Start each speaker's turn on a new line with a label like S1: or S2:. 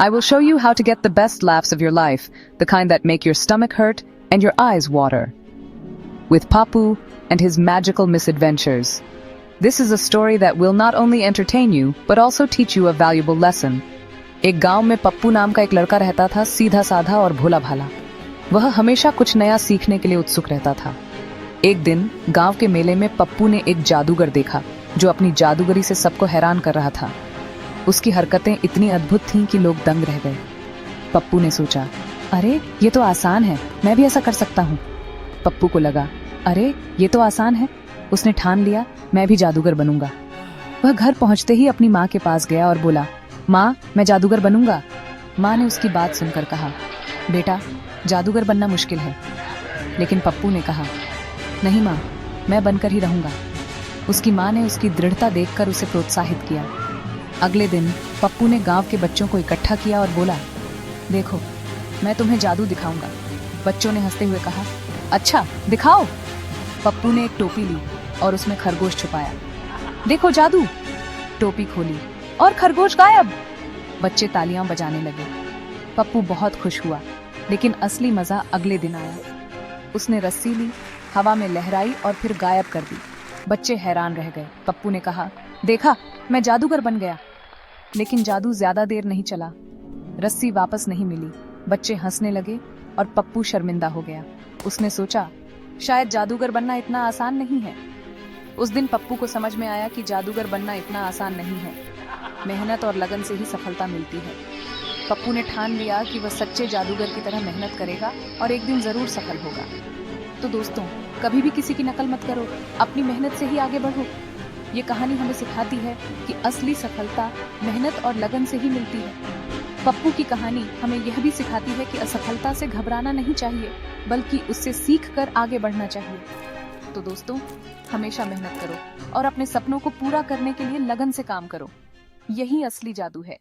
S1: I will show you how to get the best laughs of your life, the kind that make your stomach hurt and your eyes water. With Pappu and his magical misadventures. This is a story that will not only entertain you, but also teach you a valuable lesson. एक गांव में पप्पू नाम का एक लड़का रहता था, सीधा साधा और भोला भाला। वह हमेशा कुछ नया सीखने के लिए उत्सुक रहता था। एक दिन गांव के मेले में पप्पू ने एक जादूगर देखा जो अपनी जादूगरी से सबको हैरान कर रहा था। उसकी हरकतें इतनी अद्भुत थीं कि लोग दंग रह गए। पप्पू ने सोचा, अरे ये तो आसान है, मैं भी ऐसा कर सकता हूँ। पप्पू को लगा, अरे ये तो आसान है। उसने ठान लिया, मैं भी जादूगर बनूंगा। वह घर पहुंचते ही अपनी माँ के पास गया और बोला, माँ, मैं जादूगर बनूंगा। माँ ने उसकी बात सुनकर कहा, बेटा, जादूगर बनना मुश्किल है। लेकिन पप्पू ने कहा, नहीं माँ, मैं बनकर ही रहूंगा। उसकी माँ ने उसकी दृढ़ता देखकर उसे प्रोत्साहित किया। अगले दिन पप्पू ने गांव के बच्चों को इकट्ठा किया और बोला, देखो, मैं तुम्हें जादू दिखाऊंगा। बच्चों ने हंसते हुए कहा, अच्छा, दिखाओ। पप्पू ने एक टोपी ली और उसमें खरगोश छुपाया। देखो जादू। टोपी खोली और खरगोश गायब। बच्चे तालियां बजाने लगे। पप्पू बहुत खुश हुआ, लेकिन असली मजा अगले दिन आया। उसने रस्सी ली, हवा में लहराई और फिर गायब कर दी। बच्चे हैरान रह गए। पप्पू ने कहा, देखा, मैं जादूगर बन गया। लेकिन जादू ज्यादा देर नहीं चला। रस्सी वापस नहीं मिली। बच्चे हंसने लगे और पप्पू शर्मिंदा हो गया। उसने सोचा, शायद जादूगर बनना इतना आसान नहीं है। उस दिन पप्पू को समझ में आया कि जादूगर बनना इतना आसान नहीं है। मेहनत और लगन से ही सफलता मिलती है। पप्पू ने ठान लिया कि वह सच्चे जादूगर की तरह मेहनत करेगा और एक दिन जरूर सफल होगा। तो दोस्तों, कभी भी किसी की नकल मत करो, अपनी मेहनत से ही आगे बढ़ो। ये कहानी हमें सिखाती है कि असली सफलता मेहनत और लगन से ही मिलती है। पप्पू की कहानी हमें यह भी सिखाती है कि असफलता से घबराना नहीं चाहिए, बल्कि उससे सीखकर आगे बढ़ना चाहिए। तो दोस्तों, हमेशा मेहनत करो और अपने सपनों को पूरा करने के लिए लगन से काम करो। यही असली जादू है।